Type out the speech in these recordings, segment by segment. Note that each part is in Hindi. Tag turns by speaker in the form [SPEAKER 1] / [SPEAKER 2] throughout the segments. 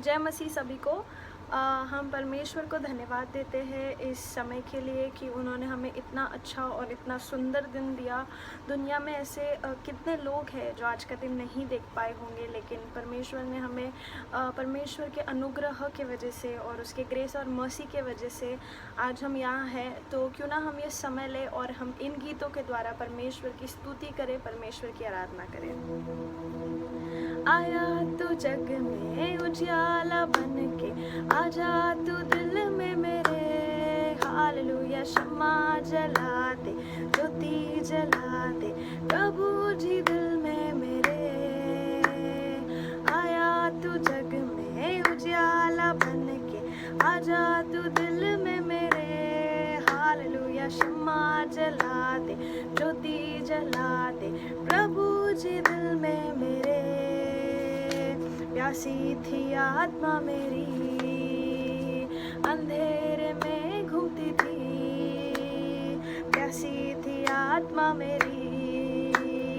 [SPEAKER 1] जय मसीह सभी को। हम परमेश्वर को धन्यवाद देते हैं इस समय के लिए कि उन्होंने हमें इतना अच्छा और इतना सुंदर दिन दिया। दुनिया में ऐसे कितने लोग हैं जो आज का दिन नहीं देख पाए होंगे, लेकिन परमेश्वर ने हमें परमेश्वर के अनुग्रह के वजह से और उसके ग्रेस और मर्सी के वजह से आज हम यहाँ हैं। तो क्यों ना हम ये समय लें और हम इन गीतों के द्वारा परमेश्वर की स्तुति करें, परमेश्वर की आराधना करें। आया तू जग में उजियाला बन के, आजा तू दिल में मेरे, हालेलुया। शम्मा जला दे, ज्योति जला दे, प्रभु जी दिल में मेरे। आया तू जग में उजियाला बन के, आजा तू दिल में मेरे, हालेलुया। शम्मा जला दे, ज्योति जला दे, प्रभु जी दिल में मेरे। प्यासी थी आत्मा मेरी, अंधेरे में घूमती थी। प्यासी थी आत्मा मेरी,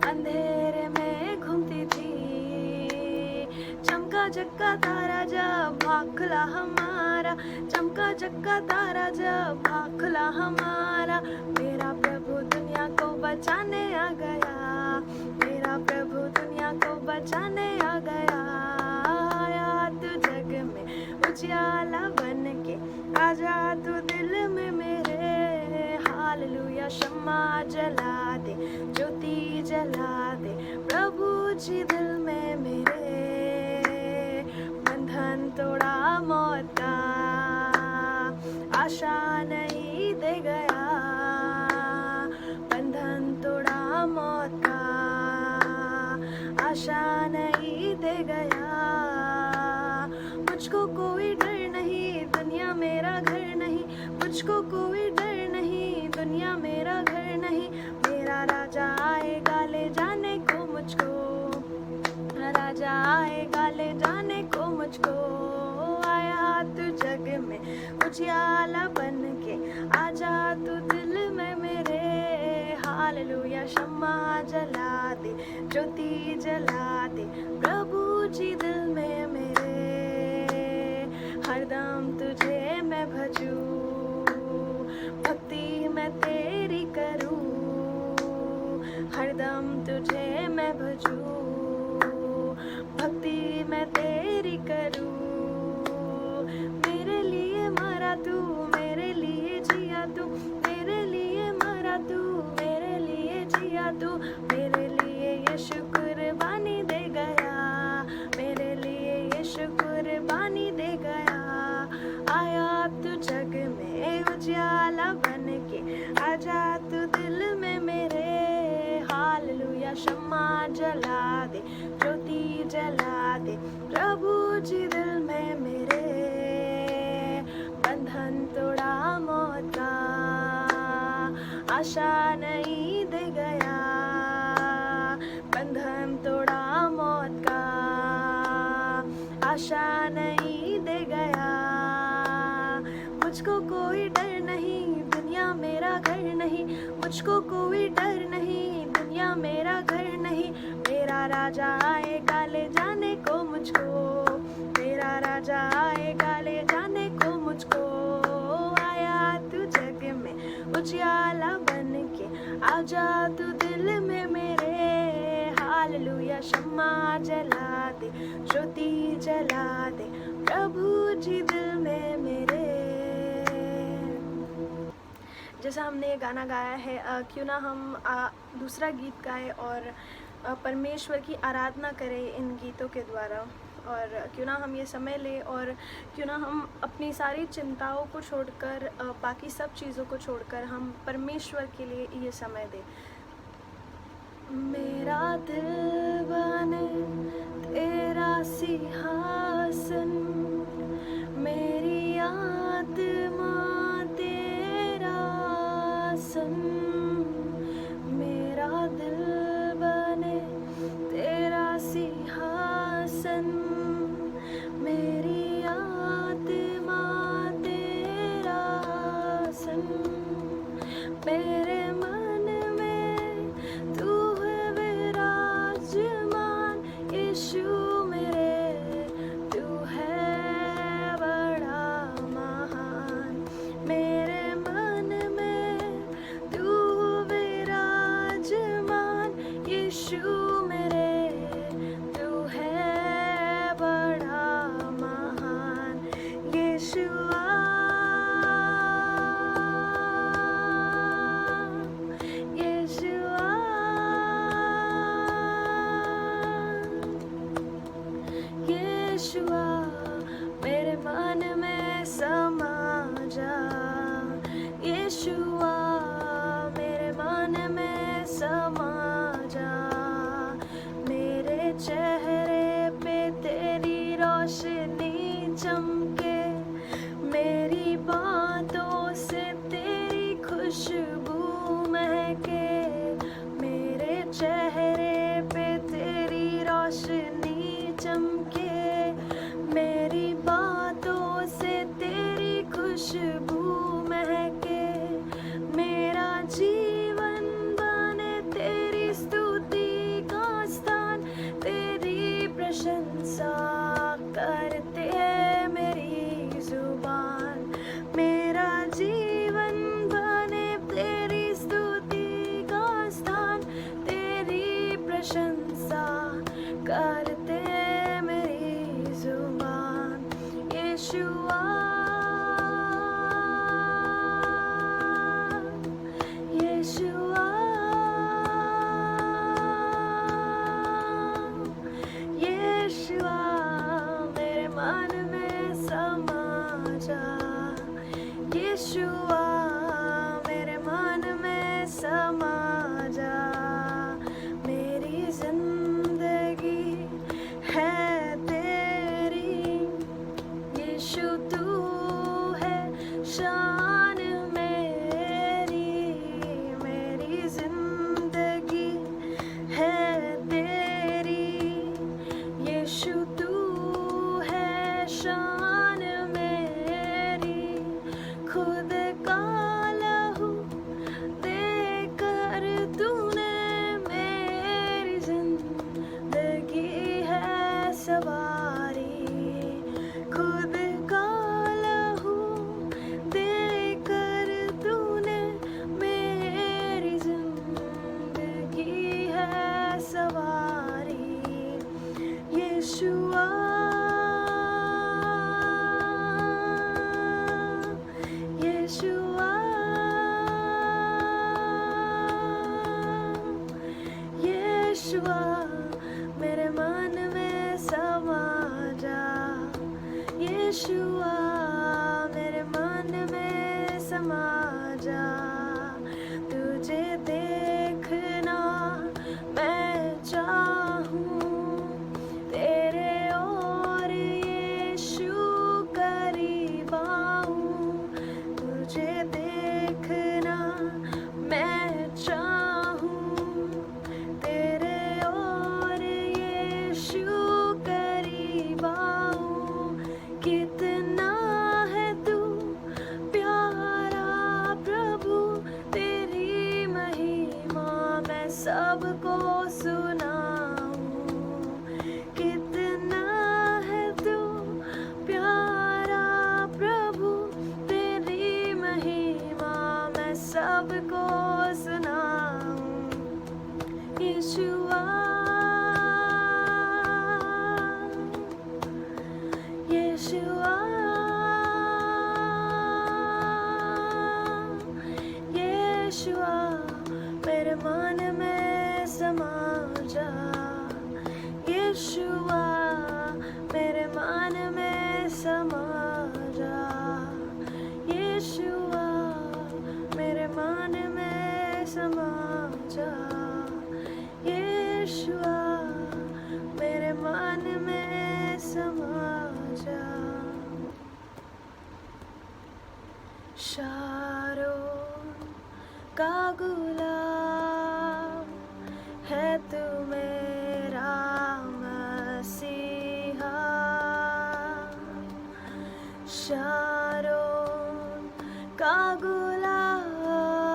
[SPEAKER 1] अंधेरे में घूमती थी। चमका जक्का तारा जब भाखला हमारा, चमका जक्का तारा जब भाखला हमारा। मेरा प्रभु दुनिया को बचाने आ गया, मेरा प्रभु दुनिया को बचाने आ गया। आया तू जग में उजियाला बन के, आजा तू दिल में मेरे, हालेलुया। शम्मा जला दे, ज्योति जला दे, प्रभु जी दिल में मेरे। बंधन तोड़ा मौत का, आशा नहीं दे गया। बंधन तोड़ा मौत का, आशा नहीं दे गया। मुझको कोई डर नहीं, दुनिया मेरा घर नहीं। मुझको कोई डर नहीं, दुनिया मेरा घर नहीं। मेरा राजा आएगा ले जाने को मुझको, राजा आएगा ले जाने को मुझको। आया तू जग में उजियाला बन के, आजा तू दिल में मेरे, हालेलुया। शम्मा जला दे, ज्योति जला दे, प्रभु जी दिल में मेरे। हरदम तुझे मैं भजूं, भक्ति मैं तेरी करूं। हरदम तुझे मैं भजूं, भक्ति मैं तेरी करूं। मेरे लिए मरा तू, मेरे लिए जिया तू, मेरे लिए मरा तू, मेरे लिए जिया तू। मेरे लिए यीशु कुर्बानी दे गया, मेरे लिए यीशु कुर्बानी दे गया। आया तू जग में उजियाला बन के, आजा तू दिल में मेरे, हालेलुया। शम्मा जला दे, ज्योति जला दे, प्रभु जी दिल में मेरे। बंधन तोड़ा मौत का, आशा नहीं दे गया। बंधन तोड़ा मौत का, आशा नहीं दे गया। मुझको कोई डर नहीं, दुनिया मेरा घर नहीं। मुझको कोई डर नहीं, दुनिया मेरा घर नहीं। मेरा राजा आएगा ले जाने को मुझको, मेरा राजा आएगा ले जाने को मुझको। आया तू जग में उजियाला बन के, आजा तू दिल में मेरे, हालेलुया। शम्मा जला दे, ज्योति जला दे, प्रभु जी दिल में मेरे। जैसा हमने ये गाना गाया है, क्यों ना हम दूसरा गीत गाएं और परमेश्वर की आराधना करें इन गीतों के द्वारा। और क्यों ना हम ये समय लें और क्यों ना हम अपनी सारी चिंताओं को छोड़कर, बाकी सब चीज़ों को छोड़कर हम परमेश्वर के लिए ये समय दें। मेरा दिल बने तेरा सिंहासन, मेरी आत्मा तेरा आसन। मेरा दिल बने तेरा सिंहासन, मेरी आत्मा तेरा आसन। मेरे मन में तू है विराजमान, यीशु मेरे, तू सबको सुनाऊं, कितना है तू प्यारा प्रभु, तेरी महिमा मैं सबको सुनाऊं। यीशुआ यीशुआ यीशुआ मेरे मन में समा जा, यीशुआ मेरे मन में समा जा, यीशुआ मेरे मन में समा जा, यीशुआ मेरे मन में समा जा। शारोन का गुलाब है तू मेरा मसीहा, शारोन का गुलाब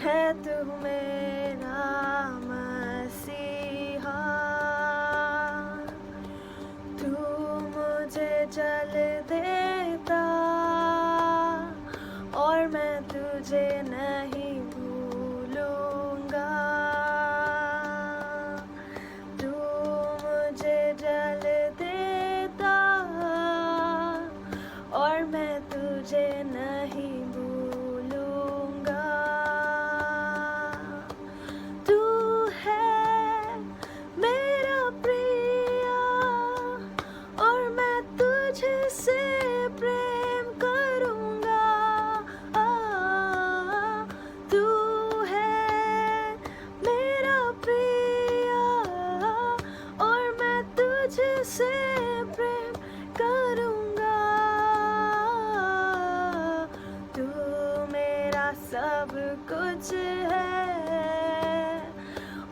[SPEAKER 1] है तू मेरा मसीहा, तू मुझे जल देता और मैं तुझे नहीं भूलूंगा, तू मुझे जल देता और मैं तुझे नहीं भूलूंगा, तू है मेरा प्रिया और मैं तुझसे प्रेम करूंगा, तू है मेरा प्रिया और मैं तुझसे प्रेम करूंगा, तू मेरा सब कुछ है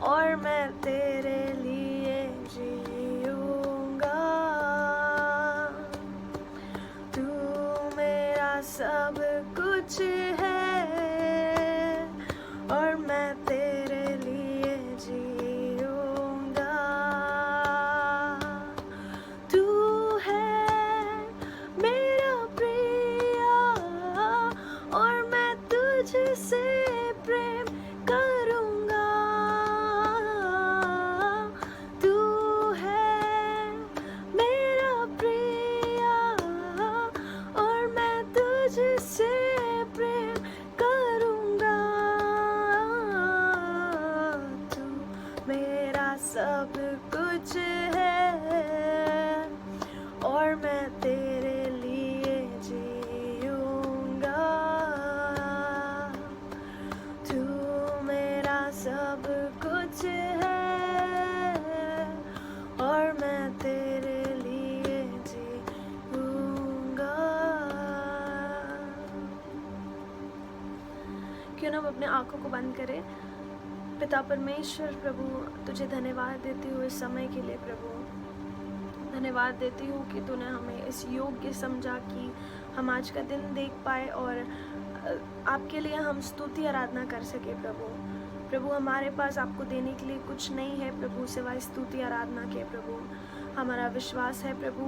[SPEAKER 1] और मैं तेरे लिए जीऊंगा, तू मेरा सब कुछ है और मैं तेरे लिए जीऊंगा, तू है मेरा प्रिया और मैं तुझसे प्रेम करूंगा, तू है मेरा प्रिया और मैं तुझसे प्रेम करूंगा, तू मेरा सब कुछ है और मैं तेरे लिए जीऊंगा, तू मेरा सब कुछ है और मैं तेरे लिए जीऊंगा। क्यों ना हम अपने आंखों को बंद करें। पिता परमेश्वर प्रभु, तुझे धन्यवाद देती हूँ इस समय के लिए प्रभु, धन्यवाद देती हूँ कि तूने हमें इस योग्य समझा कि हम आज का दिन देख पाए और आपके लिए हम स्तुति आराधना कर सके प्रभु। प्रभु हमारे पास आपको देने के लिए कुछ नहीं है प्रभु सिवाय स्तुति आराधना के प्रभु। हमारा विश्वास है प्रभु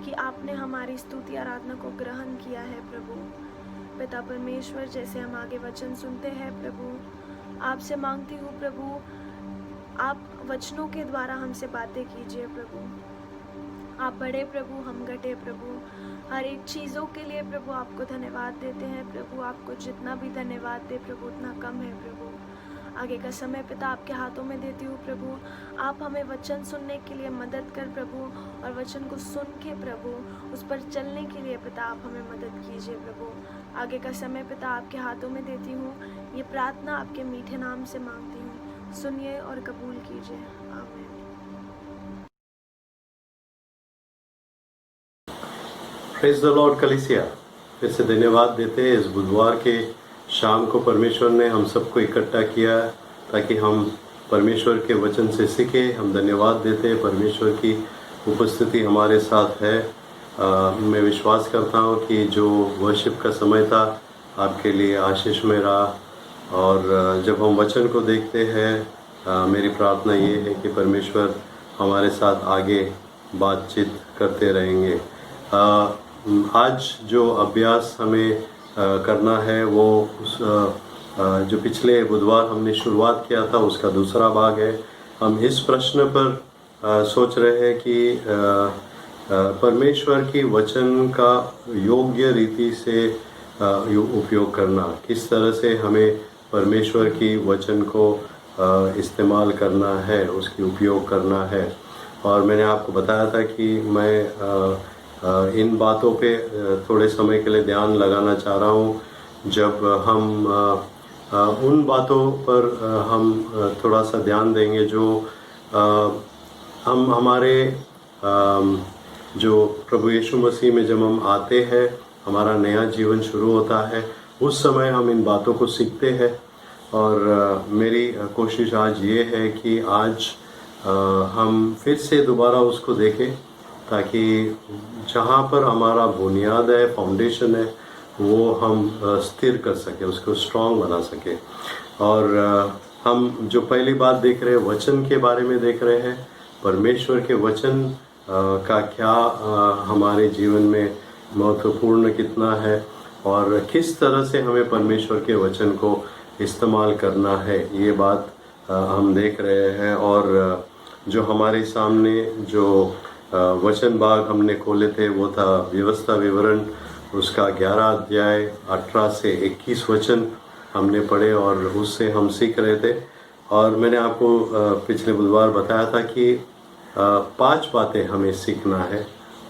[SPEAKER 1] कि आपने हमारी स्तुति आराधना को ग्रहण किया है प्रभु। पिता परमेश्वर, जैसे हम आगे वचन सुनते हैं प्रभु, आपसे मांगती हूँ प्रभु, आप वचनों के द्वारा हमसे बातें कीजिए प्रभु। आप बड़े प्रभु, हम घटे प्रभु। हर एक चीज़ों के लिए प्रभु आपको धन्यवाद देते हैं प्रभु। आपको जितना भी धन्यवाद दे प्रभु उतना कम है प्रभु। आगे का समय पिता आपके हाथों में देती हूँ प्रभु। आप हमें वचन सुनने के लिए मदद कर प्रभु, और वचन को सुन के प्रभु उस पर चलने के लिए पिता आप हमें मदद कीजिए प्रभु। आगे का समय पिता आपके हाथों में देती हूँ। ये प्रार्थना आपके मीठे नाम से मांगती हूँ, सुनिए और कबूल कीजिए, आमीन।
[SPEAKER 2] प्रेज द लॉर्ड कलीसिया, फिर से धन्यवाद देते हैं। इस बुधवार के शाम को परमेश्वर ने हम सबको इकट्ठा किया ताकि हम परमेश्वर के वचन से सीखें। हम धन्यवाद देते हैं, परमेश्वर की उपस्थिति हमारे साथ है। मैं विश्वास करता हूँ कि जो वर्शिप का समय था आपके लिए आशीष में रहा। और जब हम वचन को देखते हैं मेरी प्रार्थना ये है कि परमेश्वर हमारे साथ आगे बातचीत करते रहेंगे। आज जो अभ्यास हमें करना है वो जो पिछले बुधवार हमने शुरुआत किया था उसका दूसरा भाग है। हम इस प्रश्न पर सोच रहे हैं कि परमेश्वर की वचन का योग्य रीति से उपयोग करना, किस तरह से हमें परमेश्वर की वचन को इस्तेमाल करना है, उसकी उपयोग करना है। और मैंने आपको बताया था कि मैं इन बातों पे थोड़े समय के लिए ध्यान लगाना चाह रहा हूँ। जब हम उन बातों पर हम थोड़ा सा ध्यान देंगे जो हम हमारे जो प्रभु यीशु मसीह में जब हम आते हैं, हमारा नया जीवन शुरू होता है, उस समय हम इन बातों को सीखते हैं। और मेरी कोशिश आज ये है कि आज हम फिर से दोबारा उसको देखें, ताकि जहाँ पर हमारा बुनियाद है, फाउंडेशन है, वो हम स्थिर कर सके, उसको स्ट्रॉन्ग बना सके। और हम जो पहली बात देख रहे हैं, वचन के बारे में देख रहे हैं। परमेश्वर के वचन का क्या हमारे जीवन में महत्वपूर्ण कितना है और किस तरह से हमें परमेश्वर के वचन को इस्तेमाल करना है, ये बात हम देख रहे हैं। और जो हमारे सामने जो वचन भाग हमने खोले थे वो था व्यवस्था विवरण, उसका 11 अध्याय 18 से 21 वचन हमने पढ़े और उससे हम सीख रहे थे। और मैंने आपको पिछले बुधवार बताया था कि 5 बातें हमें सीखना है,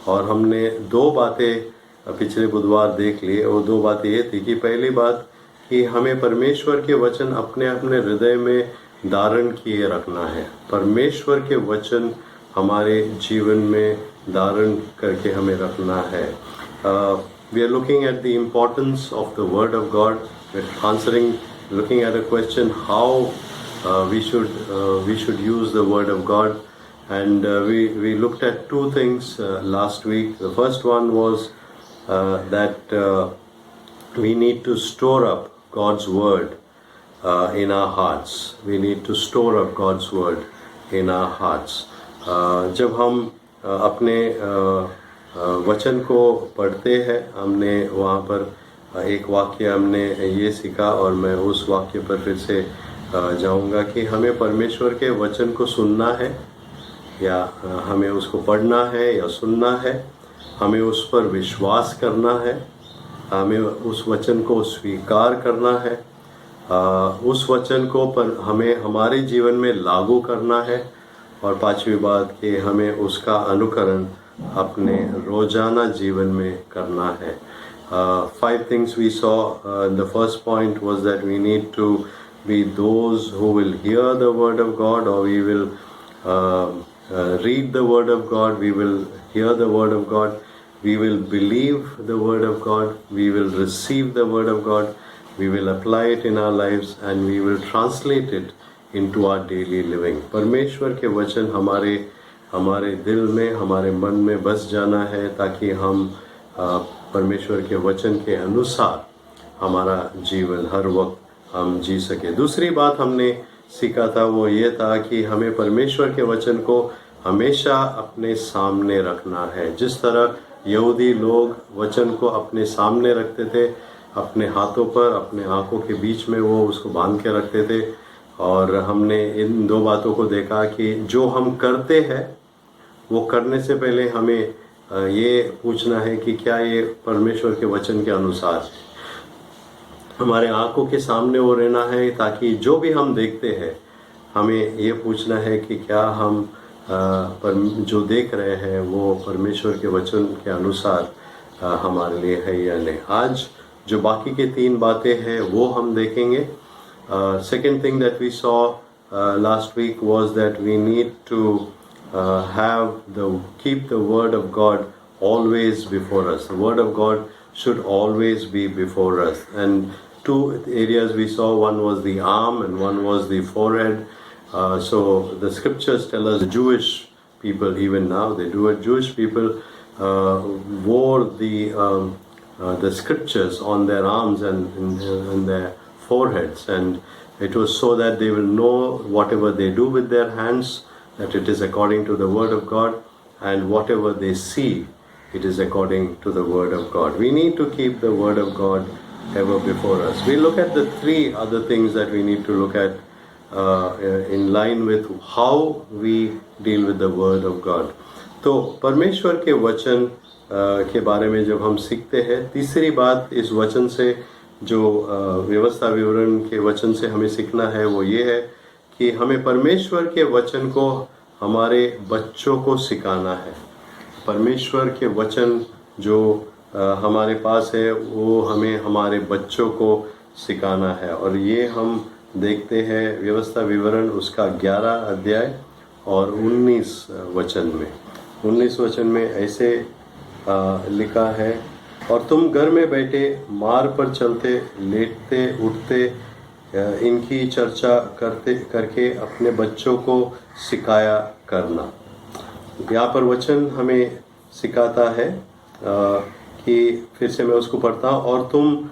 [SPEAKER 2] और हमने 2 बातें पिछले बुधवार देख लिए। वो 2 बातें ये थी कि पहली बात कि हमें परमेश्वर के वचन अपने अपने हृदय में धारण किए रखना है। परमेश्वर के वचन हमारे जीवन में धारण करके हमें रखना है। We are looking at the importance of the Word of God. We're looking at a question how we should use the Word of God. And we looked at 2 things last week. The first one was that we need to store up God's Word in our hearts. We need to store up God's Word in our hearts. जब हम अपने वचन को पढ़ते हैं, हमने वहाँ पर एक वाक्य हमने ये सीखा, और मैं उस वाक्य पर फिर से जाऊँगा कि हमें परमेश्वर के वचन को सुनना है, या हमें उसको पढ़ना है या सुनना है। हमें उस पर विश्वास करना है, हमें उस वचन को स्वीकार करना है, उस वचन को पर हमें हमारे जीवन में लागू करना है। और 5वीं बात कि हमें उसका अनुकरण अपने रोजाना जीवन में करना है। 5 things we saw. The first point was that we need to be those who will hear the word of God, or we will read the word of God, we will hear the word of God, we will believe the word of God, we will receive the word of God, we will apply it in our lives, and we will translate it into our daily living. परमेश्वर के वचन हमारे दिल में, हमारे मन में बस जाना है, ताकि हम परमेश्वर के वचन के अनुसार हमारा जीवन हर वक्त हम जी सके। दूसरी बात हमने सीखा था वो ये था कि हमें परमेश्वर के वचन को हमेशा अपने सामने रखना है। जिस तरह यहूदी लोग वचन को अपने सामने रखते थे, अपने हाथों पर, अपने आंखों के बीच में वो उसको बांध के रखते थे। और हमने इन 2 बातों को देखा कि जो हम करते हैं वो करने से पहले हमें ये पूछना है कि क्या ये परमेश्वर के वचन के अनुसार है। हमारे आंखों के सामने वो रहना है, ताकि जो भी हम देखते हैं हमें ये पूछना है कि क्या हम जो देख रहे हैं वो परमेश्वर के वचन के अनुसार हमारे लिए है या नहीं। आज जो बाकी के 3 बातें हैं वो हम देखेंगे। Second thing that we saw last week was that we need to keep the word of God always before us. The word of God should always be before us. And 2 areas we saw, one was the arm and one was the forehead. So the scriptures tell us Jewish people, even now they do it, Jewish people wore the scriptures on their arms and in their foreheads, and It was so that they will know whatever they do with their hands, that it is according to the word of God, and whatever they see, it is according to the word of God. We need to keep the word of God ever before us. We look at the three other things that we need to look at in line with how we deal with the word of God. तो परमेश्वर के वचन के बारे में जब हम सीखते हैं, तीसरी बात इस वचन से जो व्यवस्था विवरण के वचन से हमें सीखना है वो ये है कि हमें परमेश्वर के वचन को हमारे बच्चों को सिखाना है। परमेश्वर के वचन जो हमारे पास है वो हमें हमारे बच्चों को सिखाना है। और ये हम देखते हैं व्यवस्था विवरण उसका 11 अध्याय और 19 वचन में। 19 वचन में ऐसे लिखा है, और तुम घर में बैठे मार्ग पर चलते लेटते उठते इनकी चर्चा करके अपने बच्चों को सिखाया करना। यहाँ पर वचन हमें सिखाता है कि फिर से मैं उसको पढ़ता हूँ, और तुम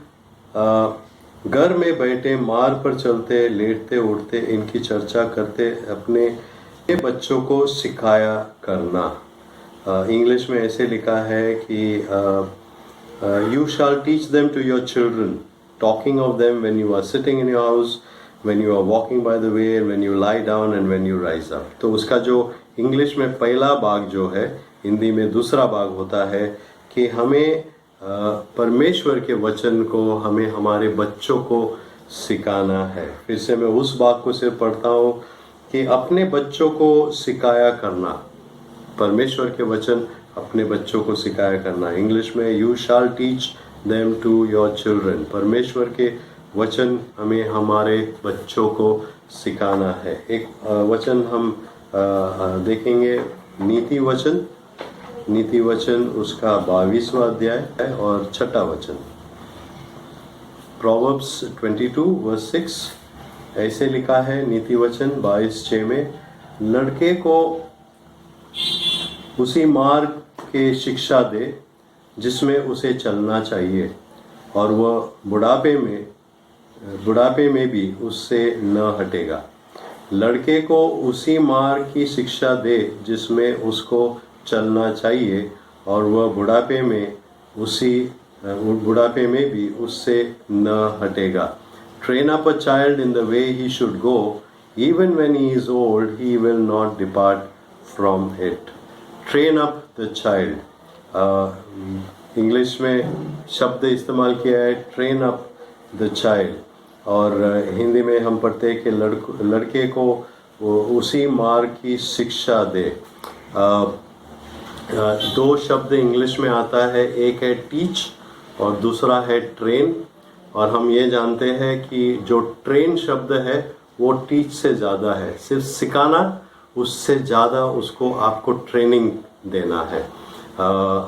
[SPEAKER 2] घर में बैठे मार्ग पर चलते लेटते उठते इनकी चर्चा करते अपने बच्चों को सिखाया करना। इंग्लिश में ऐसे लिखा है कि you shall teach them to your children, talking of them when you are sitting in your house, when you are walking by the way, when you lie down and when you rise up. तो उसका जो इंग्लिश में पहला भाग जो है, हिंदी में दूसरा भाग होता है कि हमें परमेश्वर के वचन को हमें हमारे बच्चों को सिखाना है। फिर से मैं उस भाग को सिर्फ पढ़ता हूँ कि अपने बच्चों को सिखाया करना। परमेश्वर के वचन अपने बच्चों को सिखाया करना। इंग्लिश में you shall teach them to your children. परमेश्वर के वचन हमें हमारे बच्चों को सिखाना है। एक वचन हम देखेंगे, नीति वचन। नीति वचन उसका 22वां अध्याय है और 6वां वचन। प्रोवर्ब्स 22 वर्स 6 ऐसे लिखा है, नीति वचन 22:6 में, लड़के को उसी मार्ग के शिक्षा दे जिसमें उसे चलना चाहिए, और वह बुढ़ापे में भी उससे न हटेगा। लड़के को उसी मार्ग की शिक्षा दे जिसमें उसको चलना चाहिए, और वह बुढ़ापे में भी उससे न हटेगा। Train up a child in the way he should go, even when he is old, he will not depart from it. Train up the child. English में शब्द इस्तेमाल किया है train up the child, और हिंदी में हम पढ़ते हैं कि लड़के को उसी मार्ग की शिक्षा दे। 2 शब्द इंग्लिश में आता है, एक है टीच और दूसरा है ट्रेन। और हम ये जानते हैं कि जो ट्रेन शब्द है वो टीच से ज़्यादा है, सिर्फ सिखाना, उससे ज़्यादा उसको आपको ट्रेनिंग देना है।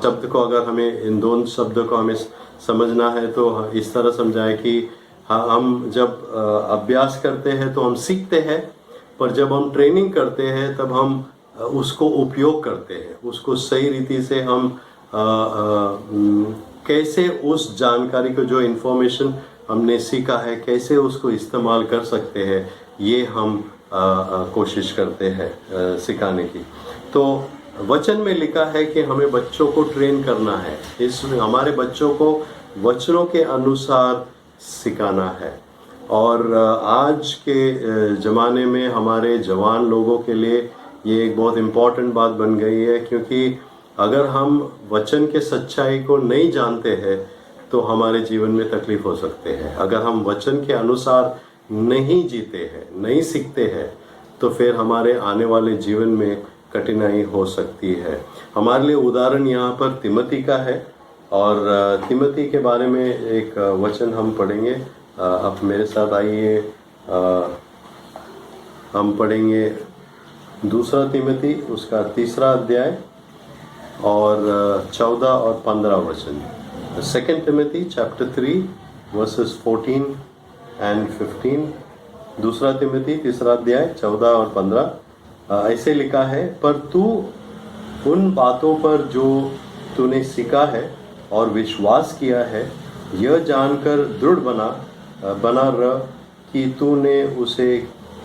[SPEAKER 2] शब्द को अगर हमें इन दोनों शब्दों को हमें समझना है तो इस तरह समझाएं कि हम जब अभ्यास करते हैं तो हम सीखते हैं, पर जब हम ट्रेनिंग करते हैं तब हम उसको उपयोग करते हैं। उसको सही रीति से हम कैसे उस जानकारी को, जो इन्फॉर्मेशन हमने सीखा है, कैसे उसको इस्तेमाल कर सकते हैं, ये हम कोशिश करते हैं सिखाने की। तो वचन में लिखा है कि हमें बच्चों को ट्रेन करना है, इसमें हमारे बच्चों को वचनों के अनुसार सिखाना है। और आज के ज़माने में हमारे जवान लोगों के लिए ये एक बहुत इम्पॉर्टेंट बात बन गई है, क्योंकि अगर हम वचन के सच्चाई को नहीं जानते हैं तो हमारे जीवन में तकलीफ हो सकते हैं। अगर हम वचन के अनुसार नहीं जीते हैं, नहीं सीखते हैं, तो फिर हमारे आने वाले जीवन में कठिनाई हो सकती है। हमारे लिए उदाहरण यहाँ पर तिमोथी का है, और तिमोथी के बारे में एक वचन हम पढ़ेंगे। अब मेरे साथ आइए, हम पढ़ेंगे 2 तिमोथी उसका 3 अध्याय और 14 और 15 वचन। 2 Timothy chapter 3 verses 14 and 15। 2 Timothy 3 अध्याय 14 और 15 ऐसे लिखा है, पर तू उन बातों पर जो तूने सीखा है और विश्वास किया है, यह जानकर दृढ़ बना रह, कि तूने उसे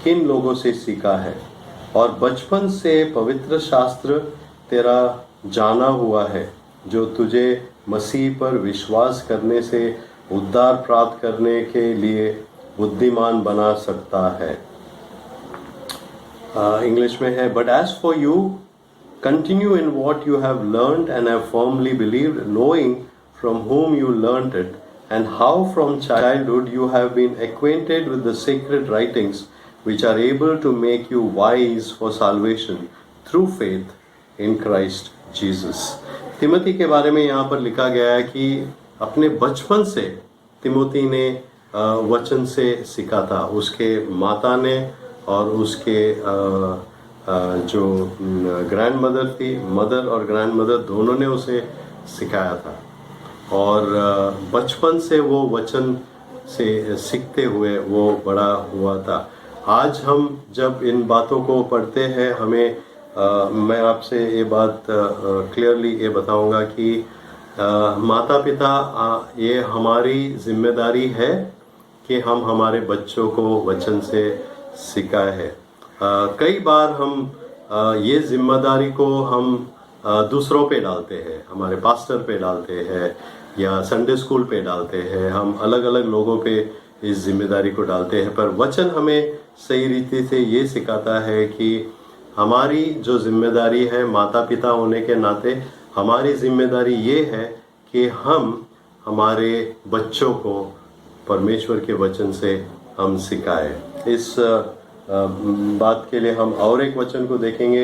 [SPEAKER 2] किन लोगों से सीखा है, और बचपन से पवित्र शास्त्र तेरा जाना हुआ है, जो तुझे मसीह पर विश्वास करने से उद्धार प्राप्त करने के लिए बुद्धिमान बना सकता है। इंग्लिश में है, but as for you continue in what you have learned and have firmly believed, knowing from whom you learnt it, and how from childhood you have been acquainted with the sacred writings, which are able to make you wise for salvation through faith in Christ Jesus. Timothy के बारे में यहाँ पर लिखा गया है कि अपने बचपन से तिमोथी ने वचन से सीखा था। उसके माता ने और उसके जो ग्रैंड मदर थी, मदर और ग्रैंड मदर दोनों ने उसे सिखाया था, और बचपन से वो वचन से सीखते हुए वो बड़ा हुआ था। आज हम जब इन बातों को पढ़ते हैं, हमें मैं आपसे ये बात क्लियरली ये बताऊंगा कि माता पिता ये हमारी जिम्मेदारी है कि हम हमारे बच्चों को वचन से सिखाए हैं। कई बार हम ये जिम्मेदारी को हम दूसरों पे डालते हैं, हमारे पास्टर पे डालते हैं या संडे स्कूल पे डालते हैं, हम अलग अलग लोगों पे इस जिम्मेदारी को डालते हैं। पर वचन हमें सही रीति से ये सिखाता है कि हमारी जो जिम्मेदारी है माता पिता होने के नाते, हमारी जिम्मेदारी ये है कि हम हमारे बच्चों को परमेश्वर के वचन से हम सिखाएं। इस बात के लिए हम और एक वचन को देखेंगे,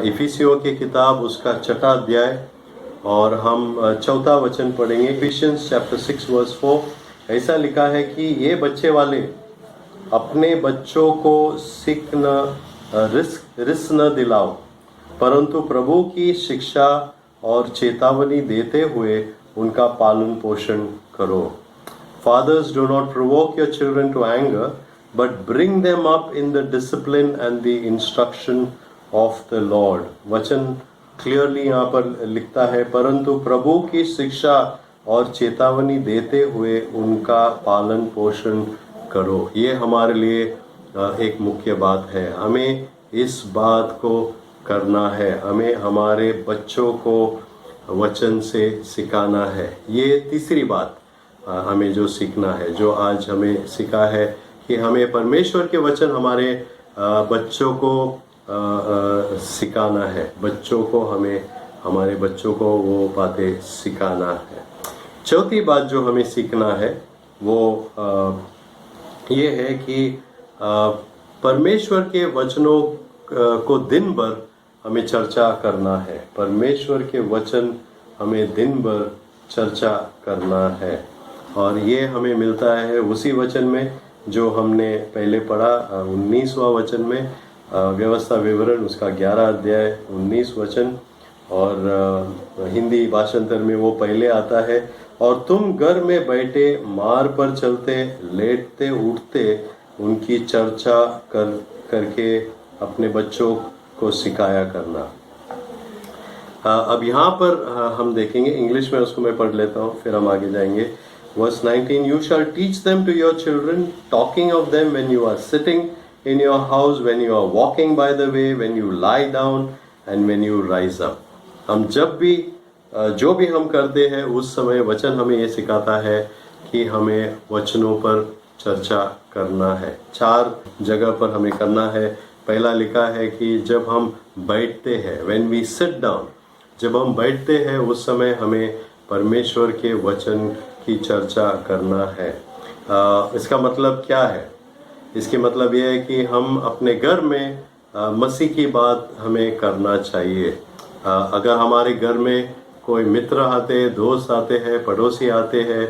[SPEAKER 2] इफिसियों की किताब उसका 6वां अध्याय, और हम 4वां वचन पढ़ेंगे। इफिशियंस चैप्टर 6 वर्स 4 ऐसा लिखा है कि ये बच्चे वाले अपने बच्चों को रिस न दिलाओ, परंतु प्रभु की शिक्षा और चेतावनी देते हुए उनका पालन पोषण करो। Fathers, do not provoke your children to anger, but bring them up in the discipline and the instruction of the Lord. वचन क्लियरली यहाँ पर लिखता है, परंतु प्रभु की शिक्षा और चेतावनी देते हुए उनका पालन पोषण करो। ये हमारे लिए एक मुख्य बात है। हमें इस बात को करना है, हमें हमारे बच्चों को वचन से सिखाना है। ये तीसरी बात हमें जो सीखना है, जो आज हमें सीखा है कि हमें परमेश्वर के वचन हमारे बच्चों को सिखाना है। बच्चों को हमें हमारे बच्चों को वो बातें सिखाना है। चौथी बात जो हमें सीखना है वो ये है कि परमेश्वर के वचनों को दिन भर हमें चर्चा करना है। परमेश्वर के वचन हमें दिन भर चर्चा करना है, और ये हमें मिलता है उसी वचन में जो हमने पहले पढ़ा 19वां वचन में, व्यवस्था विवरण उसका 11 अध्याय 19 वचन, और हिंदी भाषांतर में वो पहले आता है, और तुम घर में बैठे मार्ग पर चलते लेटते उठते उनकी चर्चा करके अपने बच्चों को सिखाया करना। अब यहाँ पर हम देखेंगे, इंग्लिश में उसको मैं पढ़ लेता हूँ फिर हम आगे जाएंगे। Verse 19, you shall teach them to your children, talking of them when you are sitting in your house, when you are walking by the way, when you lie down and when you rise up. हम जब भी जो भी हम करते हैं उस समय वचन हमें ये सिखाता है कि हमें वचनों पर चर्चा करना है। 4 जगह पर हमें करना है। पहला लिखा है कि जब हम बैठते हैं, when we sit down, जब हम बैठते हैं उस समय हमें परमेश्वर के वचन की चर्चा करना है। इसका मतलब क्या है? इसके मतलब यह है कि हम अपने घर में मसीह की बात हमें करना चाहिए। अगर हमारे घर में कोई मित्र आते, दोस्त आते हैं, पड़ोसी आते हैं,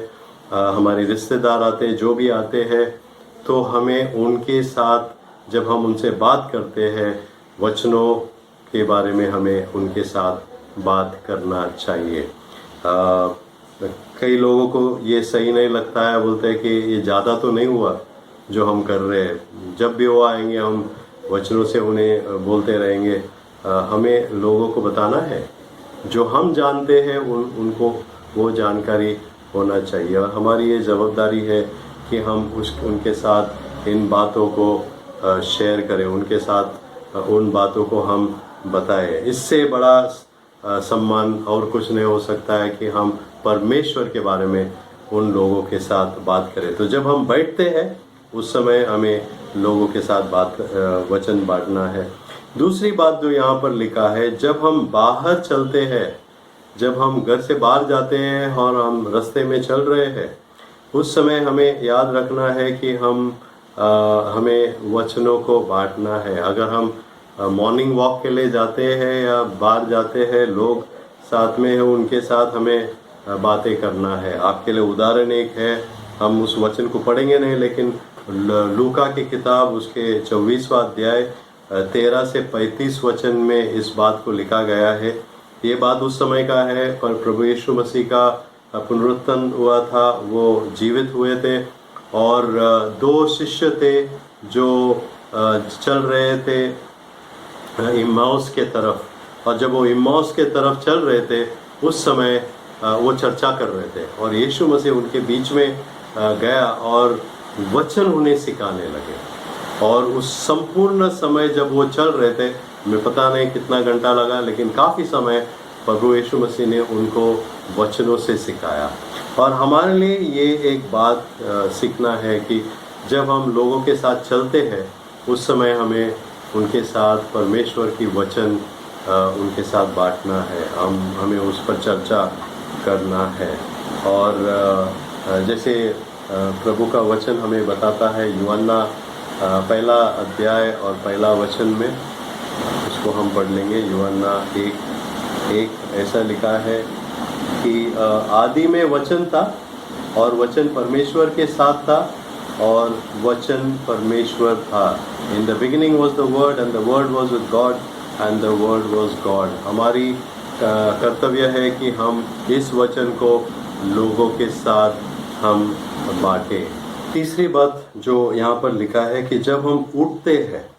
[SPEAKER 2] हमारे रिश्तेदार आते हैं, जो भी आते हैं, तो हमें उनके साथ जब हम उनसे बात करते हैं वचनों के बारे में हमें उनके साथ बात करना चाहिए। कई लोगों को ये सही नहीं लगता है, बोलते हैं कि ये ज़्यादा तो नहीं हुआ जो हम कर रहे हैं। जब भी वो आएंगे हम वचनों से उन्हें बोलते रहेंगे। हमें लोगों को बताना है, जो हम जानते हैं उनको वो जानकारी होना चाहिए, और हमारी ये जवाबदारी है कि हम उनके साथ इन बातों को शेयर करें, उनके साथ उन बातों को हम बताएं। इससे बड़ा सम्मान और कुछ नहीं हो सकता है कि हम परमेश्वर के बारे में उन लोगों के साथ बात करें। तो जब हम बैठते हैं उस समय हमें लोगों के साथ वचन बांटना है। दूसरी बात जो यहाँ पर लिखा है, जब हम बाहर चलते हैं, जब हम घर से बाहर जाते हैं और हम रास्ते में चल रहे हैं, उस समय हमें याद रखना है कि हमें वचनों को बांटना है। अगर हम मॉर्निंग वॉक के लिए जाते हैं या बाहर जाते हैं, लोग साथ में हैं, उनके साथ हमें बातें करना है। आपके लिए उदाहरण एक है, हम उस वचन को पढ़ेंगे नहीं, लेकिन लूका की किताब उसके 24वां अध्याय 13 से 35 वचन में इस बात को लिखा गया है। ये बात उस समय का है, पर प्रभु यीशु मसीह का पुनरुत्थान हुआ था, वो जीवित हुए थे और 2 शिष्य थे जो चल रहे थे इम्माउस के तरफ, और जब वो इम्माउस के तरफ चल रहे थे उस समय वो चर्चा कर रहे थे और यीशु मसीह उनके बीच में गया और वचन उन्हें सिखाने लगे। और उस संपूर्ण समय जब वो चल रहे थे, मैं पता नहीं कितना घंटा लगा, लेकिन काफ़ी समय प्रभु यीशु मसीह ने उनको वचनों से सिखाया। और हमारे लिए ये एक बात सीखना है कि जब हम लोगों के साथ चलते हैं उस समय हमें उनके साथ परमेश्वर की वचन उनके साथ बांटना है, हमें उस पर चर्चा करना है। और जैसे प्रभु का वचन हमें बताता है यूहन्ना 1 अध्याय और 1 वचन में, उसको हम पढ़ लेंगे। यूहन्ना 1:1 ऐसा लिखा है कि आदि में वचन था और वचन परमेश्वर के साथ था और वचन परमेश्वर था। In the beginning was the word and the word was with God and the word was God. हमारी कर्तव्य है कि हम इस वचन को लोगों के साथ हम बांटें। तीसरी बात जो यहाँ पर लिखा है कि जब हम उठते हैं,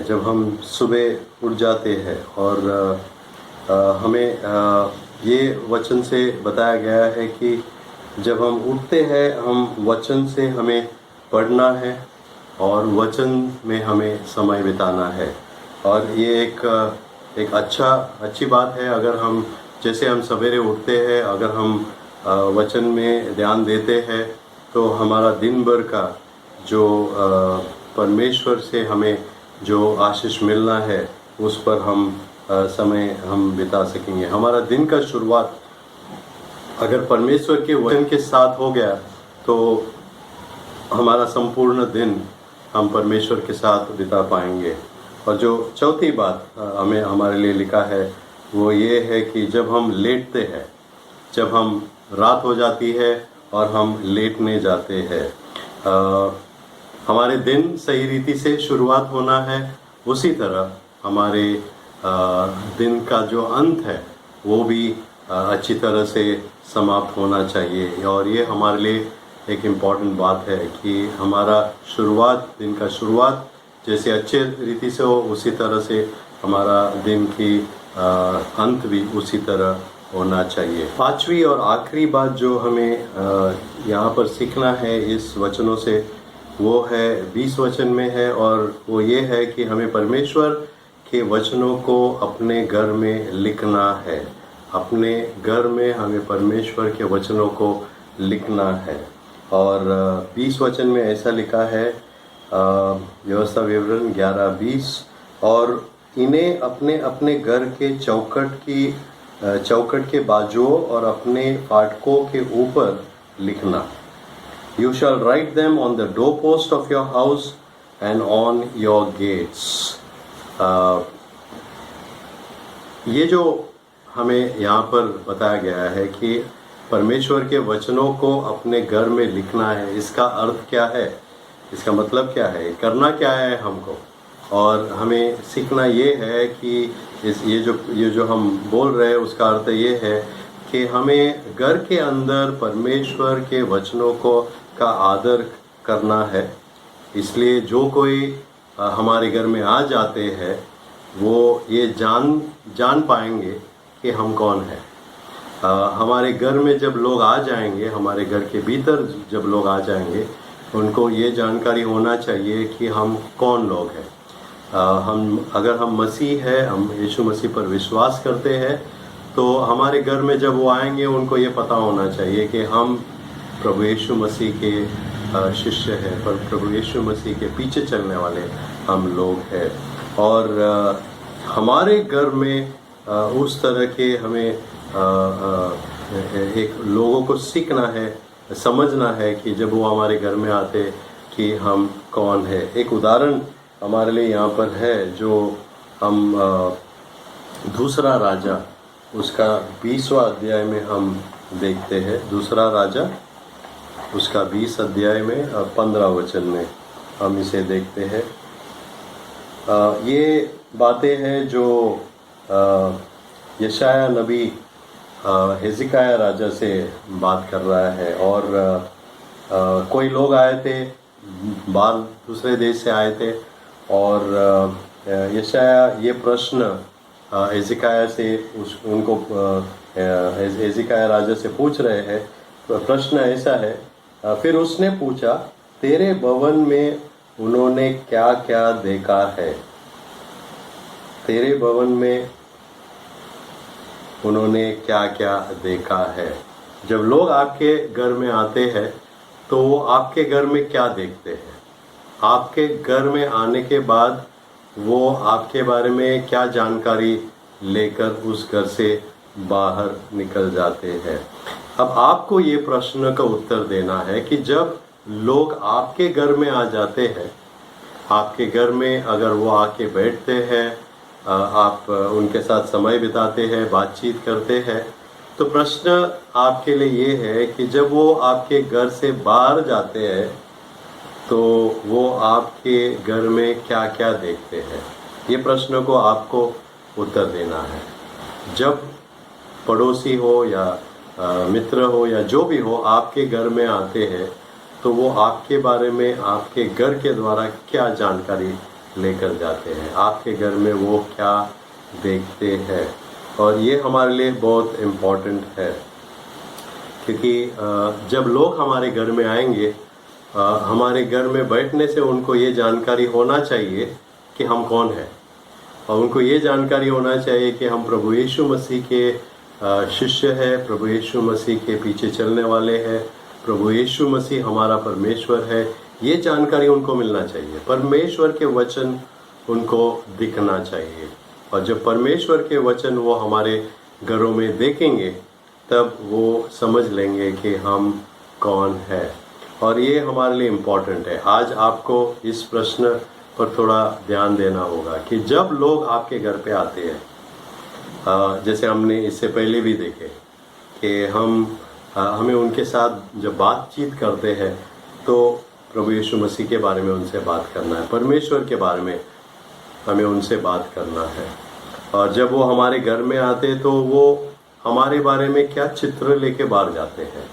[SPEAKER 2] जब हम सुबह उठ जाते हैं और हमें ये वचन से बताया गया है कि जब हम उठते हैं हम वचन से हमें पढ़ना है और वचन में हमें समय बिताना है। और ये एक अच्छी बात है। अगर हम जैसे हम सवेरे उठते हैं, अगर हम वचन में ध्यान देते हैं तो हमारा दिन भर का जो परमेश्वर से हमें जो आशीष मिलना है उस पर हम समय हम बिता सकेंगे। हमारा दिन का शुरुआत अगर परमेश्वर के वचन के साथ हो गया तो हमारा संपूर्ण दिन हम परमेश्वर के साथ बिता पाएंगे। और जो चौथी बात हमारे लिए लिखा है वो ये है कि जब हम लेटते हैं, जब हम रात हो जाती है और हम लेटने जाते हैं, हमारे दिन सही रीति से शुरुआत होना है, उसी तरह हमारे दिन का जो अंत है वो भी अच्छी तरह से समाप्त होना चाहिए। और ये हमारे लिए एक इम्पॉर्टेंट बात है कि हमारा दिन का शुरुआत जैसे अच्छे रीति से हो, उसी तरह से हमारा दिन की अंत भी उसी तरह होना चाहिए। पांचवी और आखिरी बात जो हमें यहाँ पर सीखना है इस वचनों से, वो है 20 वचन में है, और वो ये है कि हमें परमेश्वर के वचनों को अपने घर में लिखना है। अपने घर में हमें परमेश्वर के वचनों को लिखना है। और 20 वचन में ऐसा लिखा है, व्यवस्था विवरण 11:20, और इन्हें अपने अपने घर के चौखट के बाजुओं और अपने फाटकों के ऊपर लिखना। You shall write them on the doorpost of your house and on your gates. ये जो हमें यहाँ पर बताया गया है कि परमेश्वर के वचनों को अपने घर में लिखना है, इसका अर्थ क्या है, इसका मतलब क्या है, करना क्या है हमको। और हमें सीखना ये है कि ये जो हम बोल रहे हैं उसका अर्थ ये है कि हमें घर के अंदर परमेश्वर के वचनों का आदर करना है। इसलिए जो कोई हमारे घर में आ जाते हैं वो ये जान पाएंगे कि हम कौन हैं। हमारे घर में जब लोग आ जाएंगे, हमारे घर के भीतर जब लोग आ जाएंगे, उनको ये जानकारी होना चाहिए कि हम कौन लोग हैं। अगर हम मसीह है, हम यीशु मसीह पर विश्वास करते हैं, तो हमारे घर में जब वो आएंगे उनको ये पता होना चाहिए कि हम प्रभु यीशु मसीह के शिष्य हैं, पर प्रभु यीशु मसीह के पीछे चलने वाले हम लोग हैं। और हमारे घर में उस तरह के हमें एक लोगों को सीखना है, समझना है कि जब वो हमारे घर में आते कि हम कौन है। एक उदाहरण हमारे लिए यहाँ पर है, जो हम दूसरा राजा उसका 20वां अध्याय में हम देखते हैं। दूसरा राजा उसका 20 अध्याय में 15 वचन में हम इसे देखते हैं। ये बातें हैं जो यशाया नबी हिजकिय्याह राजा से बात कर रहा है। और कोई लोग आए थे, बाहर दूसरे देश से आए थे, और यशाया ये प्रश्न हिजकिय्याह से उनको हिजकिय्याह राजा से पूछ रहे हैं। तो प्रश्न ऐसा है, फिर उसने पूछा, तेरे भवन में उन्होंने क्या क्या देखा है? तेरे भवन में उन्होंने क्या क्या देखा है? जब लोग आपके घर में आते हैं तो वो आपके घर में क्या देखते हैं? आपके घर में आने के बाद वो आपके बारे में क्या जानकारी लेकर उस घर से बाहर निकल जाते हैं? अब आपको ये प्रश्न का उत्तर देना है कि जब लोग आपके घर में आ जाते हैं, आपके घर में अगर वो आके बैठते हैं, आप उनके साथ समय बिताते हैं, बातचीत करते हैं, तो प्रश्न आपके लिए ये है कि जब वो आपके घर से बाहर जाते हैं तो वो आपके घर में क्या क्या देखते हैं? ये प्रश्न को आपको उत्तर देना है। जब पड़ोसी हो या मित्र हो या जो भी हो आपके घर में आते हैं, तो वो आपके बारे में आपके घर के द्वारा क्या जानकारी लेकर जाते हैं, आपके घर में वो क्या देखते हैं। और ये हमारे लिए बहुत इम्पोर्टेंट है, क्योंकि जब लोग हमारे घर में आएंगे, हमारे घर में बैठने से उनको ये जानकारी होना चाहिए कि हम कौन हैं, और उनको ये जानकारी होना चाहिए कि हम प्रभु यीशु मसीह के शिष्य है, प्रभु यीशु मसीह के पीछे चलने वाले हैं, प्रभु यीशु मसीह हमारा परमेश्वर है। ये जानकारी उनको मिलना चाहिए। परमेश्वर के वचन उनको दिखना चाहिए, और जब परमेश्वर के वचन वो हमारे घरों में देखेंगे तब वो समझ लेंगे कि हम कौन है। और ये हमारे लिए इम्पोर्टेंट है। आज आपको इस प्रश्न पर थोड़ा ध्यान देना होगा कि जब लोग आपके घर पे आते हैं, जैसे हमने इससे पहले भी देखे कि हमें उनके साथ जब बातचीत करते हैं तो प्रभु यीशु मसीह के बारे में उनसे बात करना है, परमेश्वर के बारे में हमें उनसे बात करना है। और जब वो हमारे घर में आते तो वो हमारे बारे में क्या चित्र लेके बाहर जाते हैं,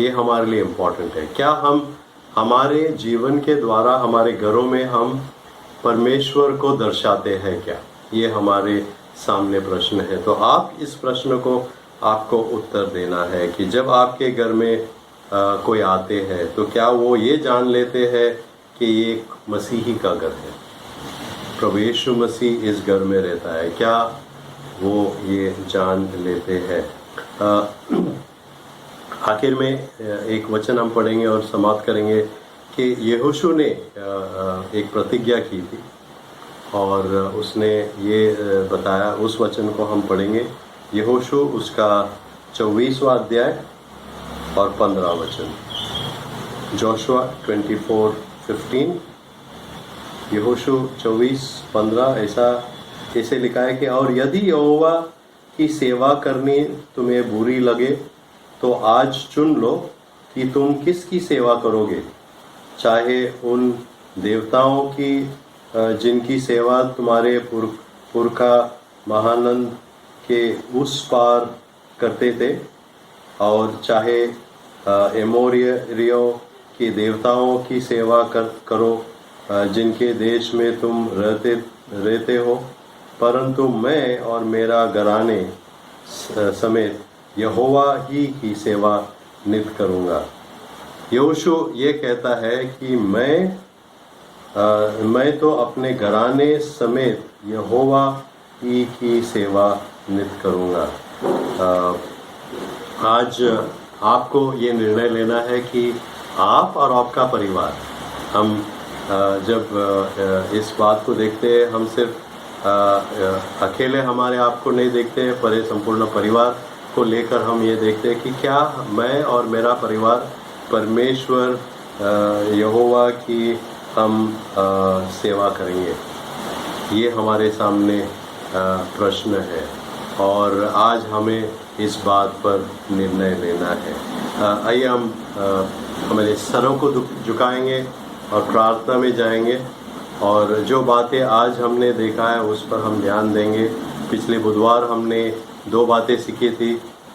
[SPEAKER 2] ये हमारे लिए इम्पोर्टेंट है। क्या हम हमारे जीवन के द्वारा हमारे घरों में हम परमेश्वर को दर्शाते हैं क्या? ये हमारे सामने प्रश्न है। तो आप इस प्रश्न को आपको उत्तर देना है कि जब आपके घर में कोई आते हैं तो क्या वो ये जान लेते हैं कि ये मसीही का घर है, प्रभु यीशु मसीह इस घर में रहता है? क्या वो ये जान लेते हैं? आखिर में एक वचन हम पढ़ेंगे और समाप्त करेंगे कि यहोशू ने एक प्रतिज्ञा की थी, और उसने ये बताया, उस वचन को हम पढ़ेंगे। यहोशू उसका 24वां अध्याय और 15 वचन। जोशुआ 24:15, यहोशू 24:15 ऐसे लिखा है कि और यदि यहोवा की सेवा करनी तुम्हें बुरी लगे तो आज चुन लो कि तुम किसकी सेवा करोगे, चाहे उन देवताओं की जिनकी सेवा तुम्हारे पुरखा महानंद के उस पार करते थे, और चाहे एमोरियों के देवताओं की सेवा करो जिनके देश में तुम रहते हो। परंतु मैं और मेरा घराने समेत यहोवा ही की सेवा नित करूँगा। यहोशू ये कहता है कि मैं तो अपने घराने समेत यहोवा ही की सेवा नित करूँगा। आज आपको ये निर्णय लेना है कि आप और आपका परिवार, हम जब इस बात को देखते हैं, हम सिर्फ अकेले हमारे आप को नहीं देखते हैं, पर संपूर्ण परिवार को लेकर हम ये देखते हैं कि क्या मैं और मेरा परिवार परमेश्वर यहोवा की हम सेवा करेंगे। ये हमारे सामने प्रश्न है और आज हमें इस बात पर निर्णय लेना है। आइए हम हमारे सरों को झुकाएंगे और प्रार्थना में जाएंगे और जो बातें आज हमने देखा है उस पर हम ध्यान देंगे। पिछले बुधवार हमने 2 बातें सीखी थी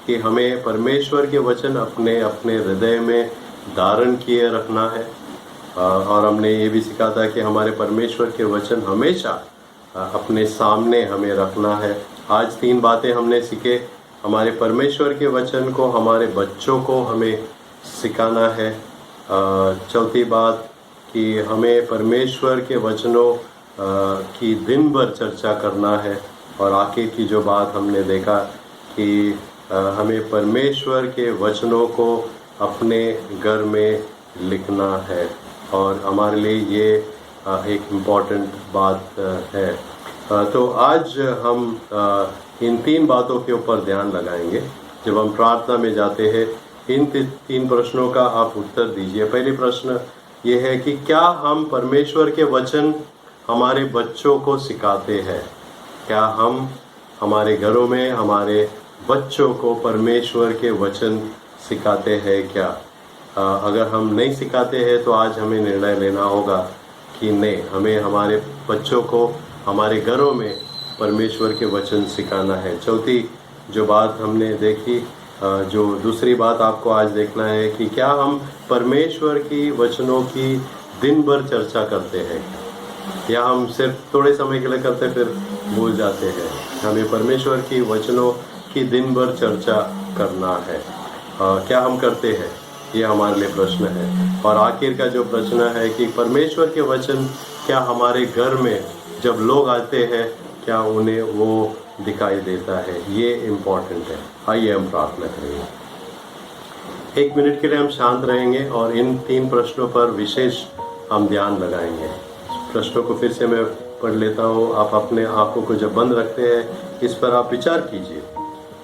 [SPEAKER 2] कि हमें परमेश्वर के वचन अपने हृदय में धारण किए रखना है और हमने ये भी सीखा था कि हमारे परमेश्वर के वचन हमेशा अपने सामने हमें रखना है। आज 3 बातें हमने सीखे। हमारे परमेश्वर के वचन को हमारे बच्चों को हमें सिखाना है। चौथी बात कि हमें परमेश्वर के वचनों की दिन भर चर्चा करना है। और आखिर की जो बात हमने देखा कि हमें परमेश्वर के वचनों को अपने घर में लिखना है और हमारे लिए ये एक इम्पॉर्टेंट बात है। तो आज हम इन 3 बातों के ऊपर ध्यान लगाएंगे। जब हम प्रार्थना में जाते हैं, इन 3 प्रश्नों का आप उत्तर दीजिए। पहले प्रश्न ये है कि क्या हम परमेश्वर के वचन हमारे बच्चों को सिखाते हैं? क्या हम हमारे घरों में हमारे बच्चों को परमेश्वर के वचन सिखाते हैं क्या? अगर हम नहीं सिखाते हैं तो आज हमें निर्णय लेना होगा कि नहीं, हमें हमारे बच्चों को हमारे घरों में परमेश्वर के वचन सिखाना है। चौथी जो बात हमने देखी, जो दूसरी बात आपको आज देखना है कि क्या हम परमेश्वर की वचनों की दिन भर चर्चा करते हैं या हम सिर्फ थोड़े समय के लिए करते फिर भूल जाते हैं। हमें परमेश्वर की वचनों की दिन भर चर्चा करना है। क्या हम करते हैं? ये हमारे लिए प्रश्न है। और आखिर का जो प्रश्न है कि परमेश्वर के वचन क्या हमारे घर में जब लोग आते हैं क्या उन्हें वो दिखाई देता है? ये इम्पोर्टेंट है। आइए हम प्रार्थना करेंगे। 1 मिनट के लिए हम शांत रहेंगे और इन 3 प्रश्नों पर विशेष हम ध्यान लगाएंगे। प्रश्नों को फिर से मैं पढ़ लेता हूँ। आप अपने आंखों को जब बंद रखते हैं, इस पर आप विचार कीजिए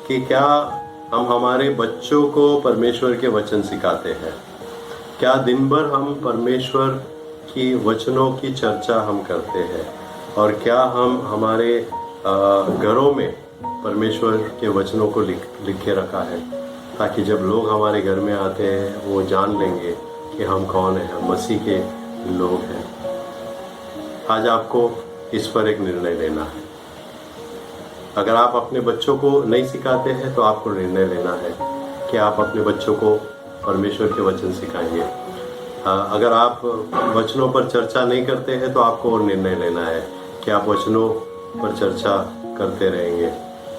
[SPEAKER 2] कि क्या हम हमारे बच्चों को परमेश्वर के वचन सिखाते हैं? क्या दिन भर हम परमेश्वर की वचनों की चर्चा हम करते हैं? और क्या हम हमारे घरों में परमेश्वर के वचनों को लिख के रखा है ताकि जब लोग हमारे घर में आते हैं वो जान लेंगे कि हम कौन हैं, हम मसीह के लोग हैं। आज आपको इस पर एक निर्णय लेना है। अगर आप अपने बच्चों को नहीं सिखाते हैं तो आपको निर्णय लेना है कि आप अपने बच्चों को परमेश्वर के वचन सिखाएंगे। अगर आप वचनों पर चर्चा नहीं करते हैं तो आपको और निर्णय लेना है कि आप वचनों पर चर्चा करते रहेंगे।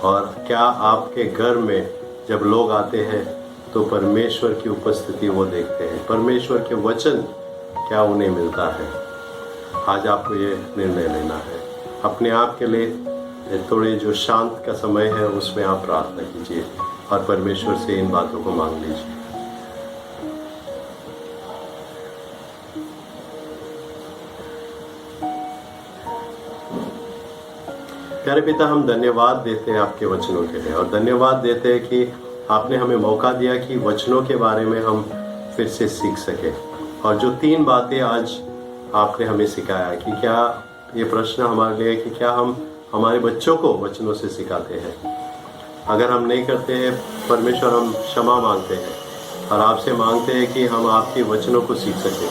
[SPEAKER 2] और क्या आपके घर में जब लोग आते हैं तो परमेश्वर की उपस्थिति वो देखते हैं, परमेश्वर के वचन क्या उन्हें मिलता है? आज आपको ये निर्णय लेना है। अपने आप के लिए थोड़े जो शांत का समय है उसमें आप प्रार्थना कीजिए और परमेश्वर से इन बातों को मांग लीजिए। प्यारे पिता, हम धन्यवाद देते हैं आपके वचनों के लिए और धन्यवाद देते हैं कि आपने हमें मौका दिया कि वचनों के बारे में हम फिर से सीख सके। और जो 3 बातें आज आपने हमें सिखाया कि क्या ये प्रश्न हमारे लिए कि क्या हम हमारे बच्चों को वचनों से सिखाते हैं? अगर हम नहीं करते हैं परमेश्वर, हम क्षमा मांगते हैं और आपसे मांगते हैं कि हम आपके वचनों को सीख सकें।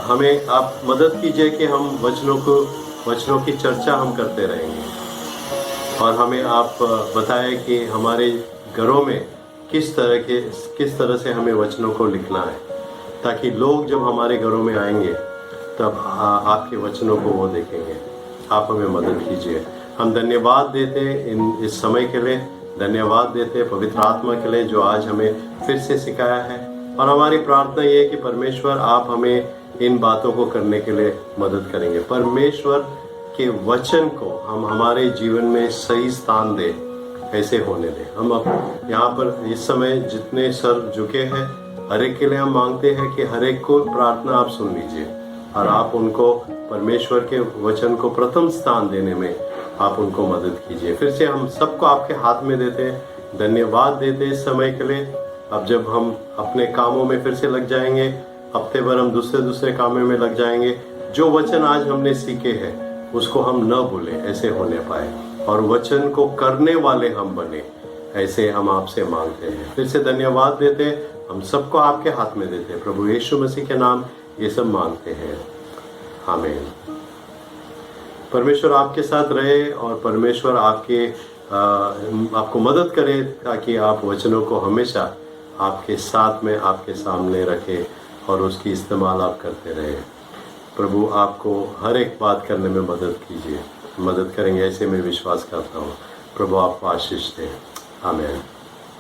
[SPEAKER 2] हमें आप मदद कीजिए कि हम वचनों की चर्चा हम करते रहेंगे और हमें आप बताएं कि हमारे घरों में किस तरह से हमें वचनों को लिखना है ताकि लोग जब हमारे घरों में आएंगे तब आपके वचनों को वो देखेंगे। आप हमें मदद कीजिए। हम धन्यवाद देते हैं इस समय के लिए धन्यवाद देते हैं पवित्र आत्मा के लिए जो आज हमें फिर से सिखाया है। और हमारी प्रार्थना ये है कि परमेश्वर आप हमें इन बातों को करने के लिए मदद करेंगे। परमेश्वर के वचन को हम हमारे जीवन में सही स्थान दें, ऐसे होने दें। हम अब यहाँ पर इस समय जितने सर झुके हैं हर एक के लिए हम मांगते हैं कि हर एक को प्रार्थना आप सुन लीजिए और आप उनको परमेश्वर के वचन को प्रथम स्थान देने में आप उनको मदद कीजिए। फिर से हम सबको आपके हाथ में देते हैं, धन्यवाद देते हैं इस समय के लिए। अब जब हम अपने कामों में फिर से लग जाएंगे, हफ्ते भर हम दूसरे कामों में लग जाएंगे, जो वचन आज हमने सीखे हैं उसको हम न भूलें, ऐसे होने पाए और वचन को करने वाले हम बने, ऐसे हम आपसे मांगते हैं। फिर से धन्यवाद देते हैं, हम सबको आपके हाथ में देते हैं। प्रभु यीशु मसीह के नाम ये सब मांगते हैं, आमीन। परमेश्वर आपके साथ रहे और परमेश्वर आपको मदद करे ताकि आप वचनों को हमेशा आपके साथ में आपके सामने रखे और उसकी इस्तेमाल आप करते रहे। प्रभु आपको हर एक बात करने में मदद करेंगे, ऐसे मैं विश्वास करता हूँ। प्रभु आपको आशीष दे, आमीन।